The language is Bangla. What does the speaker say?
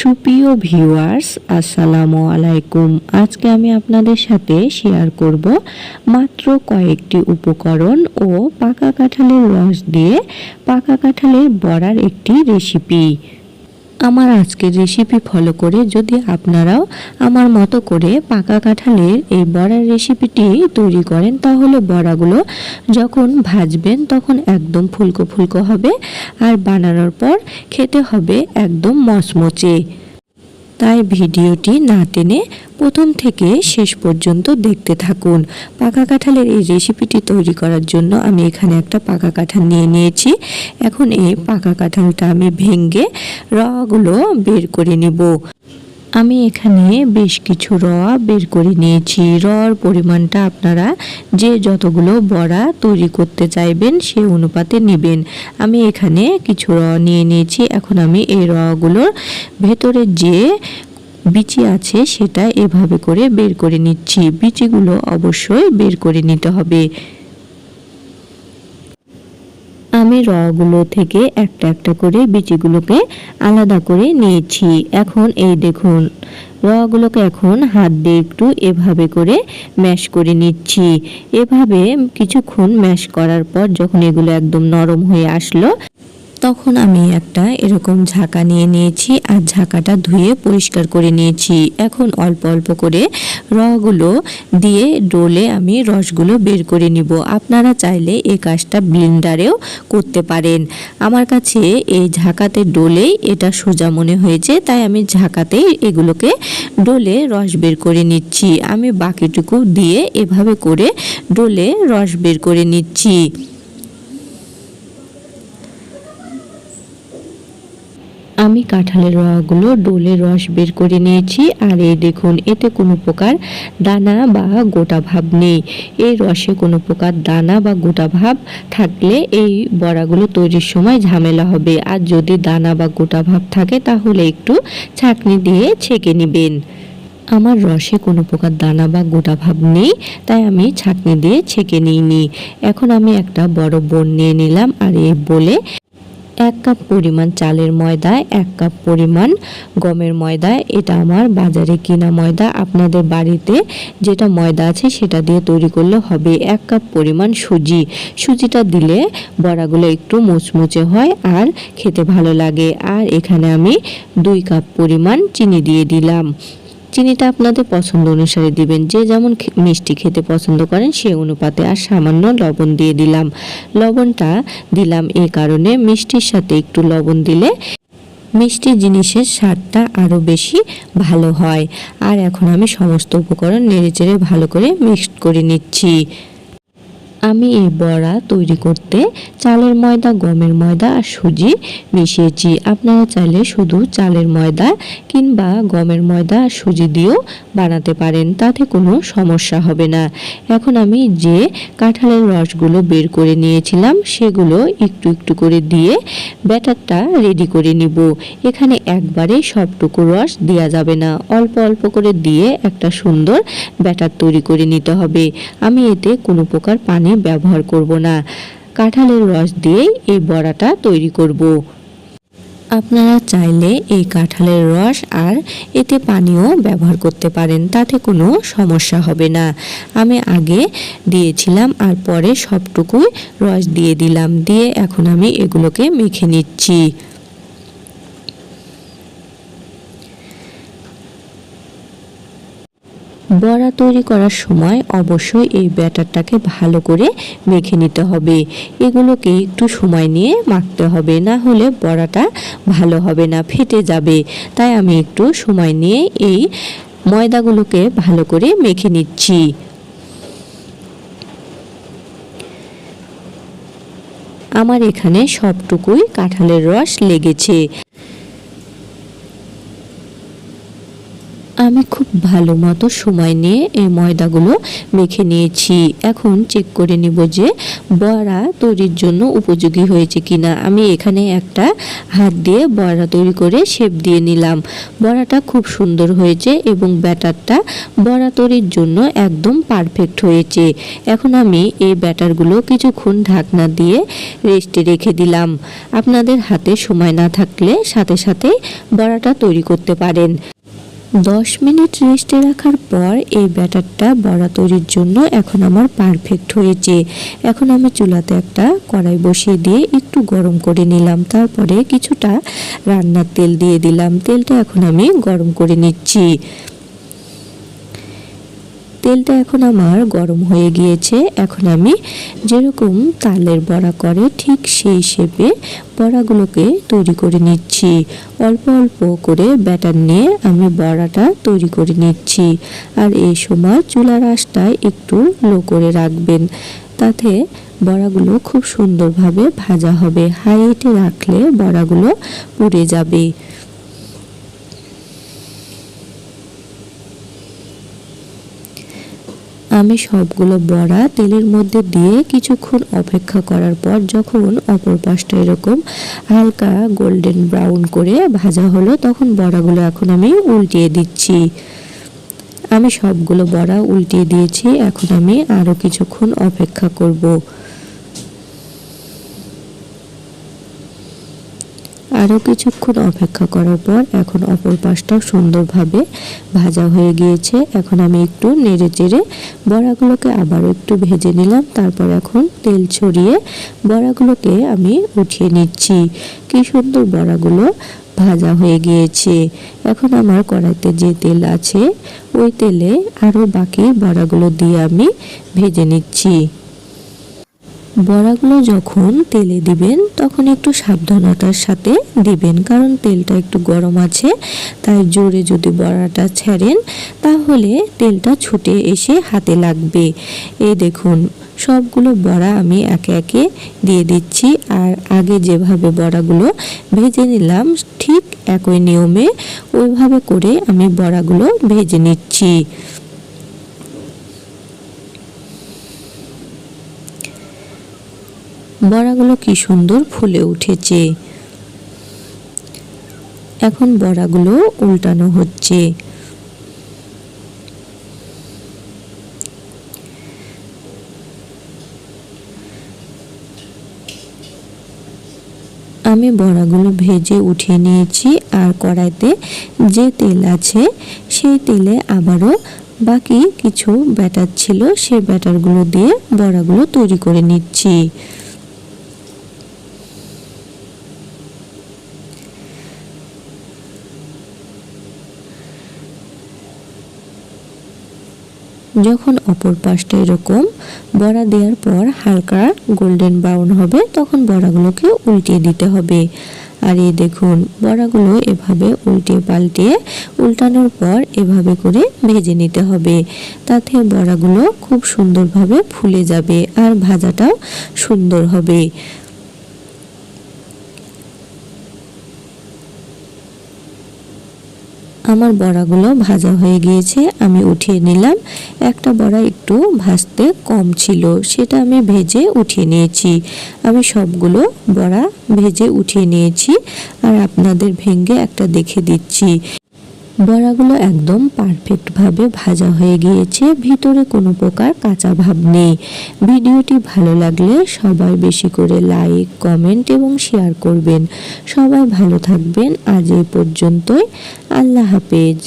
সুপ্রিয় ভিউয়ার্স, আসসালামু আলাইকুম। আজকে আমি আপনাদের সাথে শেয়ার করব মাত্র কয়েকটি উপকরণ ও পাকা কাঁঠালের রস দিয়ে পাকা কাঁঠালের বড়ার একটি রেসিপি। আমার আজকের রেসিপি ফলো করে যদি আপনারাও আমার মতো করে পাকা কাঁঠালের এই বড়ার রেসিপিটি তৈরি করেন, তাহলে বড়াগুলো যখন ভাজবেন তখন একদম ফুলকো ফুলকো হবে, আর বানানোর পর খেতে হবে একদম মচমচে। তাই ভিডিওটি না টেনে প্রথম থেকে শেষ পর্যন্ত দেখতে থাকুন। পাকা কাঁঠালের এই রেসিপিটি তৈরি করার জন্য আমি এখানে একটা পাকা কাঁঠাল নিয়ে নিয়েছি। এখন এই পাকা কাঁঠালটা আমি ভেঙে রগুলো বের করে নেব। আমি এখানে বেশ কিছু বের করে নিয়েছি। রর পরিমাণটা আপনারা যে যতগুলো বড়া তৈরি করতে চাইবেন সেই অনুপাতে নেবেন। আমি এখানে কিছু নিয়ে নিয়েছি। এখন আমি এই রগুলোর ভেতরে যে বিচি আছে সেটা এভাবে করে বের করে নিচ্ছি। বিচিগুলো অবশ্যই বের করে নিতে হবে। আমি রগুলো থেকে একটা একটা করে বিচিগুলোকে আলাদা করে নিয়েছি। এখন এই দেখুন, রগুলোকে এখন হাত দিয়ে একটু এভাবে করে ম্যাশ করে নিচ্ছি। এভাবে কিছুক্ষণ ম্যাশ করার পর যখন এগুলো একদম নরম হয়ে আসলো, তখন আমি একটা এরকম ঝাঁকা নিয়ে নিয়েছি আর ঝাঁকাটা ধুয়ে পরিষ্কার করে নিয়েছি। এখন অল্প অল্প করে রগুলো দিয়ে ডোলে আমি রসগুলো বের করে নিব। আপনারা চাইলে এই কাজটা ব্লেন্ডারেও করতে পারেন। আমার কাছে এই ঝাঁকাতে ডোলেই এটা সোজা মনে হয়েছে, তাই আমি ঝাঁকাতেই এগুলোকে ডোলে রস বের করে নিচ্ছি। আমি বাকিটুকু দিয়ে এভাবে করে ডোলে রস বের করে নিচ্ছি। আমি কাঁঠালের রসগুলো ডোলে রস বের করে নিয়েছি। আর এই দেখুন, এতে কোনো প্রকার দানা বা গোটা ভাব নেই। এই রসে কোনো প্রকার দানা বা গোটা ভাব থাকলে এই বড়াগুলো তৈরির সময় ঝামেলা হবে। আর যদি দানা বা গোটা ভাব থাকে তাহলে একটু ছাঁকনি দিয়ে ছেঁকে নেবেন। আমার রসে কোনো প্রকার দানা বা গোটা ভাব নেই, তাই আমি ছাঁকনি দিয়ে ছেঁকে নিইনি। এখন আমি একটা বড় বোল নিয়ে নিলাম। আর এই বোলে 1 কাপ পরিমাণ চালের ময়দা, 1 কাপ পরিমাণ গমের ময়দা। এটা আমার বাজারে কিনা ময়দা। আপনাদের বাড়িতে যেটা ময়দা আছে সেটা দিয়ে তৈরি করলে হবে। 1 কাপ পরিমাণ সুজি। সুজিটা দিলে বড়াগুলো একটু মুচমুচে হয় আর খেতে ভালো লাগে। আর এখানে আমি 2 কাপ পরিমাণ চিনি দিয়ে দিলাম। চিনিটা আপনাদের পছন্দ অনুসারে দিবেন, যে যেমন মিষ্টি খেতে পছন্দ করেন সেই অনুপাতে। আর সামান্য লবণ দিয়ে দিলাম। লবণটা দিলাম এই কারণে, মিষ্টির সাথে একটু লবণ দিলে মিষ্টি জিনিসের স্বাদটা আরও বেশি ভালো হয়। আর এখন আমি সমস্ত উপকরণ নেড়েচেড়ে ভালো করে মিক্সড করে নিচ্ছি। আমি এই বড়া তৈরি করতে চালের ময়দা, গমের ময়দা আর সুজি মিশিয়েছি। আপনারা চাইলে শুধু চালের ময়দা কিংবা গমের ময়দা আর সুজি দিয়েও বানাতে পারেন, তাতে কোনো সমস্যা হবে না। এখন আমি যে কাঁঠালের রসগুলো বের করে নিয়েছিলাম সেগুলো একটু একটু করে দিয়ে ব্যাটারটা রেডি করে নিব। এখানে একবারে সবটুকু রস দেওয়া যাবে না, অল্প অল্প করে দিয়ে একটা সুন্দর ব্যাটার তৈরি করে নিতে হবে। আমি এতে কোনো প্রকার পানি ব্যবহার করব না, কাঁঠালের রস দিয়েই এই বড়াটা তৈরি করব। আপনারা চাইলে এই কাঁঠালের রস আর এতে পানিও ব্যবহার করতে পারেন, তাতে কোনো সমস্যা হবে না। আমি আগে দিয়েছিলাম আর পরে সবটুকুই রস দিয়ে দিলাম। দিয়ে এখন আমি এগুলোকে মেখে নিচ্ছি। বড়া তৈরি করার সময় অবশ্যই এই ব্যাটারটাকে ভালো করে মেখে নিতে হবে। এগুলোকে একটু সময় নিয়ে মাখতে হবে, না হলে বড়াটা ভালো হবে না, ফেটে যাবে। তাই আমি একটু সময় নিয়ে এই ময়দাগুলোকে ভালো করে মেখে নিচ্ছি। আমার এখানে সবটুকুই কাঁঠালের রস লেগেছে। আমি খুব ভালো মতো সময় নিয়ে এই ময়দাগুলো মেখে নিয়েছি। এখন চেক করে নিব যে বড়া তৈরির জন্য উপযোগী হয়েছে কিনা। আমি এখানে একটা হাত দিয়ে বড়া তৈরি করে শেপ দিয়ে নিলাম। বড়াটা খুব সুন্দর হয়েছে এবং ব্যাটারটা বড়া তৈরির জন্য একদম পারফেক্ট হয়েছে। এখন আমি এই ব্যাটারগুলো কিছুক্ষণ ঢাকনা দিয়ে রেস্টে রেখে দিলাম। আপনাদের হাতে সময় না থাকলে সাথে সাথে বড়াটা তৈরি করতে পারেন। 10 মিনিট রেস্টে রাখার পর এই ব্যাটারটা বড়া তৈরির জন্য এখন আমার পারফেক্ট হয়েছে। এখন আমি চুলাতে একটা কড়াই বসিয়ে দিয়ে একটু গরম করে নিলাম। তারপরে কিছুটা রান্নার তেল দিয়ে দিলাম। তেলটা এখন আমি গরম করে নিচ্ছি। তেলটা এখন আমার গরম হয়ে গিয়েছে। এখন আমি যেরকম তালের বড়া করে ঠিক সেই শেপে বড়াগুলোকে তৈরি করে নিচ্ছি। অল্প অল্প করে ব্যাটার নিয়ে আমি বড়াটা তৈরি করে নিচ্ছি। আর এই সময় চুলার আঁচটা একটু লো করে রাখবেন, তাতে বড়াগুলো খুব সুন্দরভাবে ভাজা হবে। হাই হিটে রাখলে বড়াগুলো পুড়ে যাবে। আমি সবগুলো বড়া তেলের মধ্যে দিয়ে কিছুক্ষণ অপেক্ষা করার পর যখন অপর পাশটা এরকম হালকা গোল্ডেন ব্রাউন করে ভাজা হলো, তখন বড়াগুলো এখন আমি উল্টিয়ে দিচ্ছি। আমি সবগুলো বড়া উল্টিয়ে দিয়েছি। এখন আমি আরও কিছুক্ষণ অপেক্ষা করব। আরও কিছুক্ষণ অপেক্ষা করার পর এখন অপর পাশটাও সুন্দরভাবে ভাজা হয়ে গিয়েছে। এখন আমি একটু নেড়ে চেড়ে বড়াগুলোকে আবারও একটু ভেজে নিলাম। তারপর এখন তেল ছড়িয়ে বড়াগুলোকে আমি উঠিয়ে নিচ্ছি। কি সুন্দর বড়াগুলো ভাজা হয়ে গিয়েছে। এখন আমার কড়াইতে যে তেল আছে ওই তেলে আরও বাকি বড়াগুলো দিয়ে আমি ভেজে নিচ্ছি। বড়াগুলো যখন তেলে দিবেন তখন একটু সাবধানতার সাথে দিবেন, কারণ তেলটা একটু গরম আছে। তাই জোরে যদি বড়াটা ছাড়েন তাহলে তেলটা ছুটে এসে হাতে লাগবে। এই দেখুন সবগুলো বড়া আমি একে একে দিয়ে দিচ্ছি। আর আগে যেভাবে বড়াগুলো ভেজে নিলাম ঠিক একই নিয়মে ওইভাবে করে আমি বড়াগুলো ভেজে নিচ্ছি। বড়াগুলো কি সুন্দর ফুলে উঠেছে। এখন বড়াগুলো উল্টানো হচ্ছে। আমি বড়াগুলো ভেজে উঠিয়ে নিয়েছি। আর কড়াইতে যে তেল আছে সেই তেলে আবারও বাকি কিছু ব্যাটার ছিল, সেই ব্যাটারগুলো দিয়ে বড়াগুলো তৈরি করে নিচ্ছি। যখন অপর পাশটা এরকম বড়া দেওয়ার পর হালকা গোল্ডেন ব্রাউন হবে তখন বড়াগুলোকে উল্টিয়ে দিতে হবে। আর এই দেখুন বড়াগুলো এভাবে উল্টিয়ে পাল্টিয়ে উল্টানোর পর এভাবে করে ভেজে নিতে হবে। তাতে বড়াগুলো খুব সুন্দরভাবে ফুলে যাবে আর ভাজাটাও সুন্দর হবে। আমার বড়াগুলো ভাজা হয়ে গিয়েছে, আমি উঠিয়ে নিলাম। একটা বড়া একটু ভাজতে কম ছিল, সেটা আমি ভেজে উঠিয়ে নিয়েছি। আমি সবগুলো বড়া ভেজে উঠিয়ে নিয়েছি আর আপনাদের ভেঙে একটা দেখে দিচ্ছি। বড়াগুলো একদম পারফেক্টভাবে ভাজা হয়ে গিয়েছে, ভিতরে কোনো প্রকার কাঁচা ভাব নেই। ভিডিওটি ভালো লাগলে সবাই বেশি করে লাইক, কমেন্ট এবং শেয়ার করবেন। সবাই ভালো থাকবেন। আজ এই পর্যন্তই। আল্লাহ হাফেজ।